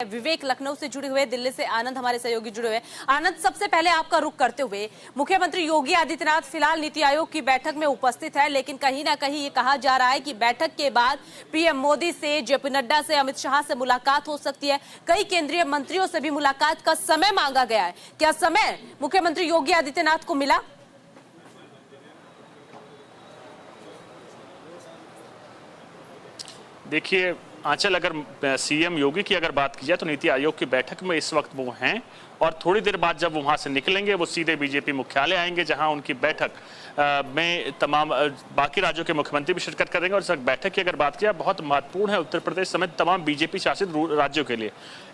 विवेक लखनऊ से जुड़े हुए, दिल्ली से आनंद हमारे सहयोगी जुड़े हुए। आनंद, सबसे पहले आपका रुख करते हुए, मुख्यमंत्री योगी आदित्यनाथ फिलहाल नीति आयोग की बैठक में उपस्थित है, लेकिन कहीं ना कहीं ये कहा जा रहा है कि बैठक के बाद पीएम मोदी से, जेपी नड्डा से, अमित शाह से मुलाकात हो सकती है। कई केंद्रीय मंत्रियों से भी मुलाकात का समय मांगा गया है। क्या समय मुख्यमंत्री योगी आदित्यनाथ को मिला? देखिए आंचल, अगर सीएम योगी की अगर बात की जाए तो नीति आयोग की बैठक में इस वक्त वो हैं और थोड़ी देर बाद जब वो वहां से निकलेंगे वो सीधे बीजेपी मुख्यालय आएंगे, जहां उनकी बैठक में तमाम बाकी राज्यों के मुख्यमंत्री भी शिरकत करेंगे। और इस बैठक की अगर बात की जाए बहुत महत्वपूर्ण है उत्तर प्रदेश समेत तमाम बीजेपी शासित राज्यों के लिए।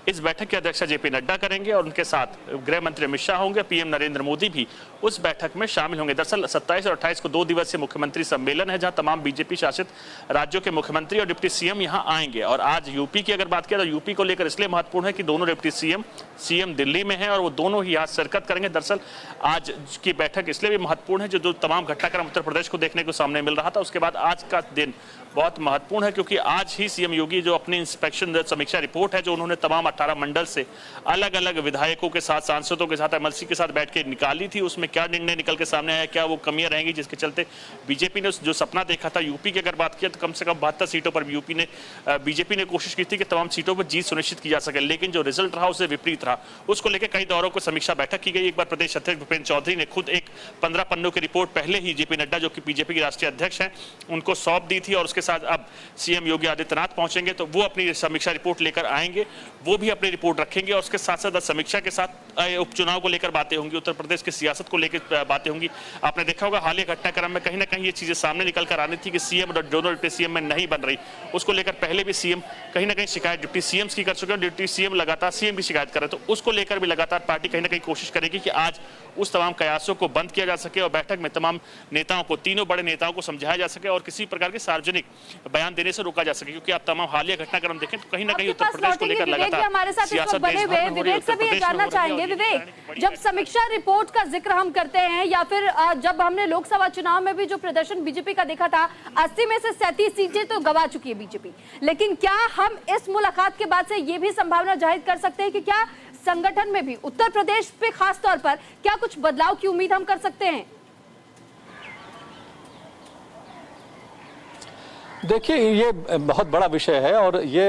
इस बैठक की अध्यक्षता जेपी नड्डा करेंगे और उनके साथ गृह मंत्री अमित शाह होंगे, पीएम नरेंद्र मोदी भी उस बैठक में शामिल होंगे। दरअसल 27 और 28 को 2 दिवसीय मुख्यमंत्री सम्मेलन है, जहां तमाम बीजेपी शासित राज्यों के मुख्यमंत्री और डिप्टी सीएम यहां आएंगे। और आज यूपी की अगर बात किया तो यूपी को लेकर इसलिए महत्वपूर्ण है कि दोनों डिप्टी सीएम दिल्ली में है और वो दोनों ही यहाँ शिरकत करेंगे। दरअसल आज की बैठक इसलिए भी महत्वपूर्ण है जो तमाम घटनाक्रम उत्तर प्रदेश को देखने को सामने मिल रहा था, उसके बाद आज का दिन बहुत महत्वपूर्ण है, क्योंकि आज ही सीएम योगी जो अपनी इंस्पेक्शन समीक्षा रिपोर्ट है जो उन्होंने तमाम 18 मंडल से अलग अलग विधायकों के साथ, सांसदों के साथ, एमएलसी के साथ बैठ के निकाली थी, उसमें क्या निर्णय निकल के सामने आया, क्या वो कमियां रहेंगी जिसके चलते बीजेपी ने जो सपना देखा था यूपी की अगर बात किया तो कम से कम 72 सीटों पर बीजेपी ने कोशिश की थी कि तमाम सीटों पर जीत सुनिश्चित की जा सके, लेकिन जो रिजल्ट रहा उससे विपरीत रहा। उसको लेकर कई दौरों को समीक्षा बैठक की गई। एक बार प्रदेश अध्यक्ष भूपेंद्र चौधरी ने खुद एक 15 पन्नों की रिपोर्ट पहले ही जेपी नड्डा जो कि बीजेपी के राष्ट्रीय अध्यक्ष हैं उनको सौंप दी थी और उसके साथ अब सीएम योगी आदित्यनाथ पहुंचेंगे तो वो अपनी समीक्षा रिपोर्ट लेकर आएंगे, वो भी अपनी रिपोर्ट रखेंगे और उसके साथ साथ समीक्षा के साथ उपचुनाव को लेकर बातें होंगी, उत्तर प्रदेश की सियासत को लेकर बातें होंगी। आपने देखा होगा हालिया घटनाक्रम में कहीं ना कहीं ये चीजें सामने निकल कर आनी थी कि सीएम और दोनों डिप्टी सीएम में नहीं बन रही, उसको लेकर पहले भी सीएम कहीं ना कहीं शिकायत डिप्टी सीएम की कर चुके हैं, डिप्टी सीएम लगातार सीएम की शिकायत कर रहे, तो उसको लेकर भी लगातार पार्टी कहीं ना कहीं कोशिश करेगी कि आज उस तमाम कयासों को बंद किया जा सके और बैठक में तमाम नेताओं को, तीनों बड़े नेताओं को समझाया जा सके और किसी प्रकार के सार्वजनिक बयान देने से रोका जा सके, क्योंकि आप तमाम हालिया घटनाक्रम देखें तो कहीं ना कहीं उत्तर प्रदेश को लेकर लगातार हमारे साथ सियासत बने हुए विवेक से भी ये जानना चाहेंगे। विवेक, जब समीक्षा रिपोर्ट का जिक्र हम करते हैं या फिर जब हमने लोकसभा चुनाव में भी जो प्रदर्शन बीजेपी का देखा था, 80 में से 37 सीटें तो गंवा चुकी है बीजेपी, लेकिन क्या हम इस मुलाकात के बाद से ये भी संभावना जाहिर कर सकते हैं कि क्या संगठन में भी उत्तर प्रदेश पे खास तौर पर क्या कुछ बदलाव की उम्मीद हम कर सकते हैं? देखिए ये बहुत बड़ा विषय है और ये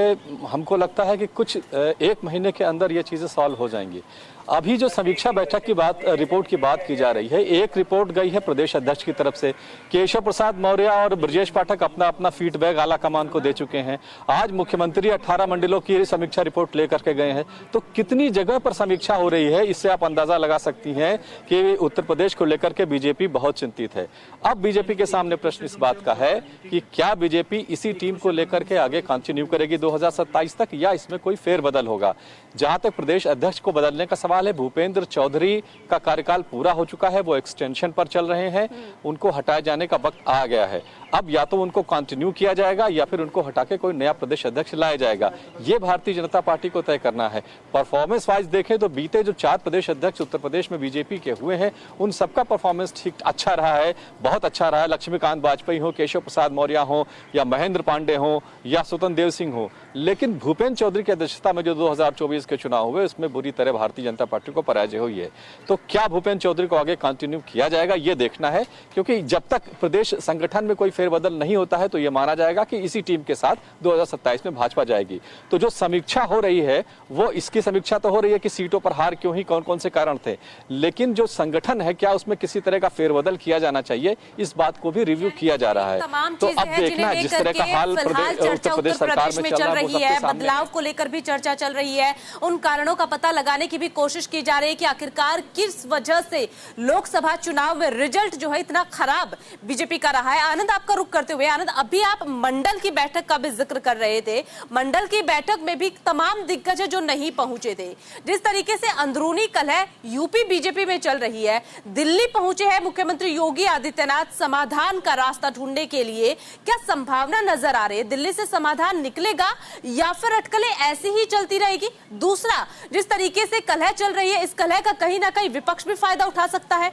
हमको लगता है कि कुछ 1 महीने के अंदर ये चीजें सॉल्व हो जाएंगी। अभी जो समीक्षा बैठक की बात, रिपोर्ट की बात की जा रही है, एक रिपोर्ट गई है प्रदेश अध्यक्ष की तरफ से, केशव प्रसाद मौर्य और ब्रजेश पाठक अपना अपना फीडबैक आला कमान को दे चुके हैं। आज मुख्यमंत्री 18 मंडलों की समीक्षा रिपोर्ट लेकर के गए हैं, तो कितनी जगह पर समीक्षा हो रही है इससे आप अंदाजा लगा सकती हैं कि उत्तर प्रदेश को लेकर के बीजेपी बहुत चिंतित है। अब बीजेपी के सामने प्रश्न इस बात का है कि क्या बीजेपी इसी टीम को लेकर के आगे कंटिन्यू करेगी 2027 तक या इसमें कोई फेरबदल होगा। जहां तक प्रदेश अध्यक्ष को बदलने का सवाल है, भूपेंद्र चौधरी का कार्यकाल पूरा हो चुका है, वो एक्सटेंशन पर चल रहे हैं, उनको हटाए जाने का वक्त आ गया है। अब या तो उनको कंटिन्यू किया जाएगा या फिर उनको हटा के कोई नया प्रदेश अध्यक्ष लाया जाएगा, ये भारतीय जनता पार्टी को तय करना है। परफॉर्मेंस वाइज देखें तो बीते जो 4 प्रदेश अध्यक्ष उत्तर प्रदेश में बीजेपी के हुए हैं उन सबका परफॉर्मेंस ठीक अच्छा रहा है, बहुत अच्छा रहा है। लक्ष्मीकांत वाजपेयी हो, केशव प्रसाद मौर्य हो या महेंद्र पांडे हो या स्वतंत्र देव सिंह हो, लेकिन भूपेंद्र चौधरी की अध्यक्षता में जो 2024 के चुनाव हुए उसमें बुरी तरह भारतीय जनता पार्टी को पराजय हुई है। तो क्या भूपेंद्र चौधरी को आगे कंटिन्यू किया जाएगा ये देखना है, क्योंकि जब तक प्रदेश संगठन में कोई फेरबदल नहीं होता है तो ये माना जाएगा कि इसी टीम के साथ 2027 में भाजपा जाएगी। तो जो समीक्षा हो रही है वो इसकी समीक्षा तो हो रही है कि सीटों पर हार क्यों ही, कौन कौन से कारण थे, लेकिन जो संगठन है क्या उसमें किसी तरह का फेरबदल किया जाना चाहिए, इस बात को भी रिव्यू किया जा रहा है। तो अब देखना जिस तरह का हाल उत्तर प्रदेश सरकार में चल रही है, बदलाव को लेकर भी चर्चा चल रही है, उन कारणों का पता लगाने की भी कोशिश की जा रही है कि आखिरकार किस वजह से लोकसभा चुनाव में रिजल्ट जो है इतना खराब बीजेपी का रहा है। आनंद, आपका रुख करते हुए, आनंद अभी आप मंडल की बैठक का भी जिक्र कर रहे थे, मंडल की बैठक में भी तमाम दिग्गज जो नहीं पहुंचे थे, जिस तरीके से अंदरूनी कलह यूपी बीजेपी में चल रही है, दिल्ली पहुंचे हैं मुख्यमंत्री योगी आदित्यनाथ समाधान का रास्ता ढूंढने के लिए, क्या संभावना नजर आ रही है दिल्ली से समाधान निकलेगा या फिर अटकलें ऐसी ही चलती रहेगी? दूसरा, जिस तरीके से कलह चल रही है, इस कलह का कहीं ना कहीं विपक्ष भी फायदा उठा सकता है।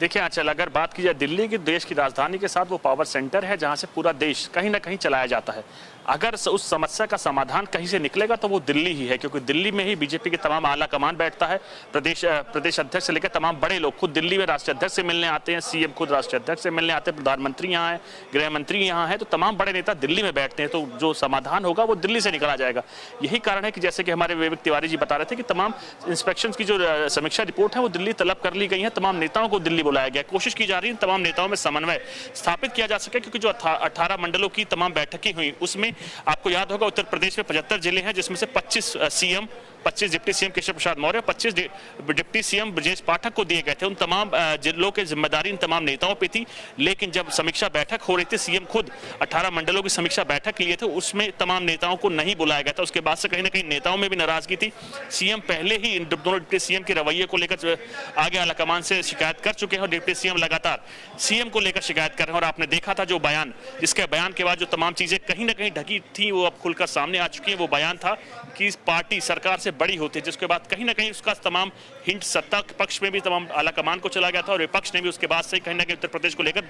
देखिए आंचल, अगर बात की जाए दिल्ली की, देश की राजधानी के साथ वो पावर सेंटर है जहां से पूरा देश कहीं ना कहीं चलाया जाता है। अगर उस समस्या का समाधान कहीं से निकलेगा तो वो दिल्ली ही है, क्योंकि दिल्ली में ही बीजेपी के तमाम आला कमान बैठता है। प्रदेश अध्यक्ष से लेकर तमाम बड़े लोग खुद दिल्ली में राष्ट्रीय अध्यक्ष से मिलने आते हैं, सीएम खुद राष्ट्रीय अध्यक्ष से मिलने आते हैं, प्रधानमंत्री यहाँ है, गृह मंत्री यहाँ है, तो तमाम बड़े नेता दिल्ली में बैठते हैं। तो जो समाधान होगा वो दिल्ली से निकला जाएगा। यही कारण है कि जैसे कि हमारे विवेक तिवारी जी बता रहे थे कि तमाम इंस्पेक्शन की जो समीक्षा रिपोर्ट है वो दिल्ली तलब कर ली गई है। तमाम नेताओं को दिल्ली बुलाया गया, कोशिश की जा रही है तमाम नेताओं में समन्वय स्थापित किया जा सके, क्योंकि जो 18 मंडलों की तमाम बैठकें हुई उसमें आपको याद होगा उत्तर प्रदेश में 75 जिले हैं, जिसमें से 25 CM, 25 deputy CM Keshav Prasad Maurya, 25 deputy CM Brajesh Pathak को दिए गए थे। उन तमाम जिलों की जिम्मेदारी इन तमाम नेताओं पे थी। लेकिन जब समीक्षा बैठक हो रही थी, सीएम खुद 18 मंडलों की समीक्षा बैठक लिए थे, उसमें तमाम नेताओं को नहीं बुलाया गया था। उसके बाद से कहीं ना कहीं नेताओं में भी नाराजगी थी। सीएम पहले ही इन दोनों डिप्टी सीएम के रवैये को लेकर आगे आलाकमान से शिकायत कर चुके हैं और डिप्टी सीएम लगातार सीएम को लेकर शिकायत कर रहे हैं। और आपने देखा था जो बयान, जिसके बयान के बाद जो तमाम चीजें कहीं ना कहीं ढकी थी वो अब खुलकर सामने आ चुकी है। वो बयान था कि पार्टी सरकार से बड़ी होती है, जिसके बाद कहीं ना कहीं उसका तमाम हिंट सत्ता के पक्ष में भी तमाम आलाकमान को चला गया था और विपक्ष ने भी उसके बाद से कहीं ना कहीं उत्तर प्रदेश को लेकर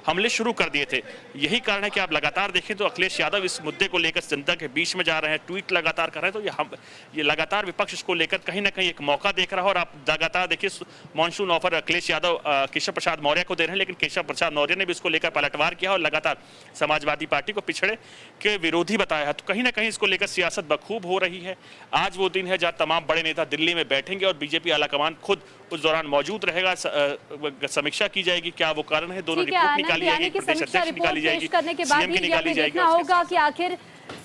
हमले शुरू कर दिए थे। यही कारण है कि आप लगातार देखें तो अखिलेश यादव इस मुद्दे को लेकर जनता के बीच में जा रहे हैं, ट्वीट लगातार कर रहे हैं। तो ये लगातार विपक्ष इसको लेकर कहीं ना कहीं एक मौका देख रहा है। और आप लगातार देखिए मॉनसून ऑफर अखिलेश यादव केशव प्रसाद मौर्य को दे रहे हैं, लेकिन केशव प्रसाद मौर्य ने भी इसको लेकर पलटवार किया और लगातार समाजवादी पार्टी को पिछड़े के विरोधी बताया है। तो कहीं ना कहीं इसको लेकर सियासत बखूब हो रही है। आज वो दिन है जहां तमाम बड़े नेता दिल्ली में बैठेंगे और बीजेपी आलाकमान खुद उस दौरान मौजूद रहेगा। समीक्षा की जाएगी, क्या वो कारण है, दोनों रिपोर्ट निकाली जाएगी, प्रदेश अध्यक्ष निकाली जाएगी, सीएम की निकाली जाएगी। होगा कि आखिर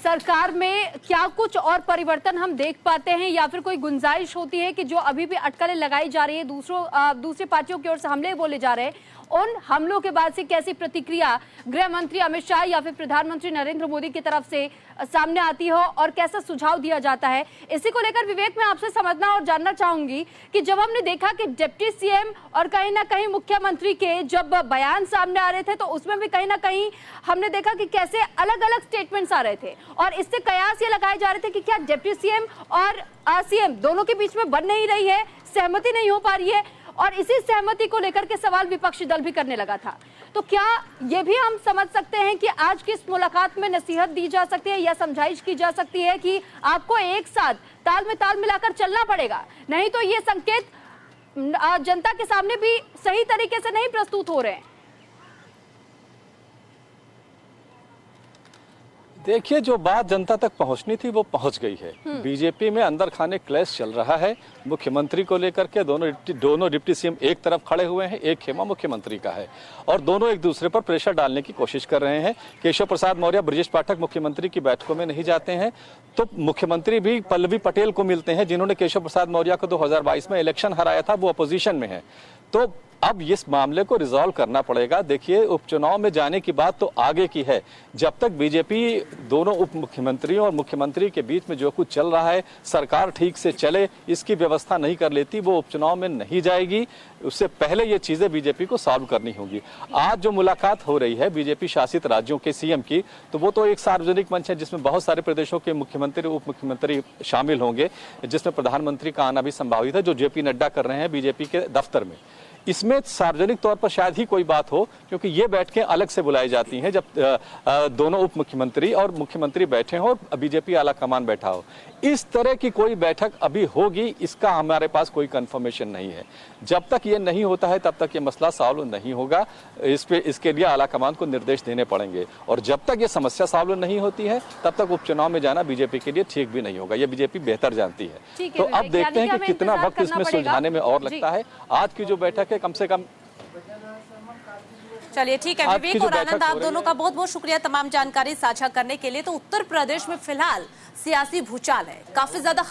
सरकार में क्या कुछ और परिवर्तन हम देख पाते हैं या फिर कोई गुंजाइश होती है कि जो अभी भी अटकलें लगाई जा रही है, दूसरी पार्टियों की ओर से हमले बोले जा रहे हैं, उन हमलों के बाद से कैसी प्रतिक्रिया गृह मंत्री अमित शाह या फिर प्रधानमंत्री नरेंद्र मोदी की तरफ से सामने आती हो और कैसा सुझाव दिया जाता है। इसी को लेकर विवेक मैं आपसे समझना और जानना चाहूंगी कि जब हमने देखा कि डिप्टी सीएम और कहीं ना कहीं मुख्यमंत्री के जब बयान सामने आ रहे थे तो उसमें भी कहीं ना कहीं हमने देखा कि कैसे अलग अलग स्टेटमेंट्स आ रहे थे और इससे कयास ये लगाए जा रहे थे कि क्या डिप्टी सीएम और सीएम दोनों के बीच में बन नहीं रही है, सहमति नहीं हो पा रही है और इसी सहमति को लेकर के सवाल विपक्षी दल भी करने लगा था। तो क्या ये भी हम समझ सकते हैं कि आज की इस मुलाकात में नसीहत दी जा सकती है या समझाइश की जा सकती है कि आपको एक साथ ताल में ताल मिलाकर चलना पड़ेगा, नहीं तो ये संकेत जनता के सामने भी सही तरीके से नहीं प्रस्तुत हो रहे हैं। देखिए, जो बात जनता तक पहुंचनी थी वो पहुंच गई है। बीजेपी में अंदर खाने क्लैश चल रहा है मुख्यमंत्री को लेकर के। दोनों डिप्टी सीएम एक तरफ खड़े हुए हैं, एक खेमा मुख्यमंत्री का है और दोनों एक दूसरे पर प्रेशर डालने की कोशिश कर रहे हैं। केशव प्रसाद मौर्य, ब्रजेश पाठक मुख्यमंत्री की बैठकों में नहीं जाते हैं तो मुख्यमंत्री भी पल्लवी पटेल को मिलते हैं, जिन्होंने केशव प्रसाद मौर्य को 2022 में इलेक्शन हराया था, वो अपोजिशन में है। तो अब इस मामले को रिजॉल्व करना पड़ेगा। देखिए, उपचुनाव में जाने की बात तो आगे की है। जब तक बीजेपी दोनों उप मुख्यमंत्रियों और मुख्यमंत्री के बीच में जो कुछ चल रहा है, सरकार ठीक से चले, इसकी व्यवस्था नहीं कर लेती, वो उपचुनाव में नहीं जाएगी। उससे पहले ये चीजें बीजेपी को सॉल्व करनी होगी। आज जो मुलाकात हो रही है बीजेपी शासित राज्यों के सीएम की, तो वो तो एक सार्वजनिक मंच है जिसमें बहुत सारे प्रदेशों के मुख्यमंत्री, उप मुख्यमंत्री शामिल होंगे, जिसमें प्रधानमंत्री का आना भी संभावित है, जो जेपी नड्डा कर रहे हैं बीजेपी के दफ्तर में। इसमें सार्वजनिक तौर पर शायद ही कोई बात हो, क्योंकि ये बैठकें अलग से बुलाई जाती हैं जब दोनों उप मुख्यमंत्री और मुख्यमंत्री बैठे हों और बीजेपी आला कमान बैठा हो। इस तरह की कोई बैठक अभी होगी, इसका हमारे पास कोई कंफर्मेशन नहीं है। जब तक ये नहीं होता है तब तक ये मसला सॉल्व नहीं होगा। इसके लिए आला कमान को निर्देश देने पड़ेंगे और जब तक ये समस्या सॉल्व नहीं होती है तब तक उपचुनाव में जाना बीजेपी के लिए ठीक भी नहीं होगा। ये बीजेपी बेहतर जानती है। तो अब देखते हैं कि कितना वक्त इसमें सुलझाने में और लगता है। आज की जो बैठक है कम से कम। चलिए ठीक है विवेक और आनंद, आप दोनों का बहुत बहुत शुक्रिया तमाम जानकारी साझा करने के लिए। तो उत्तर प्रदेश में फिलहाल सियासी भूचाल है, काफी ज्यादा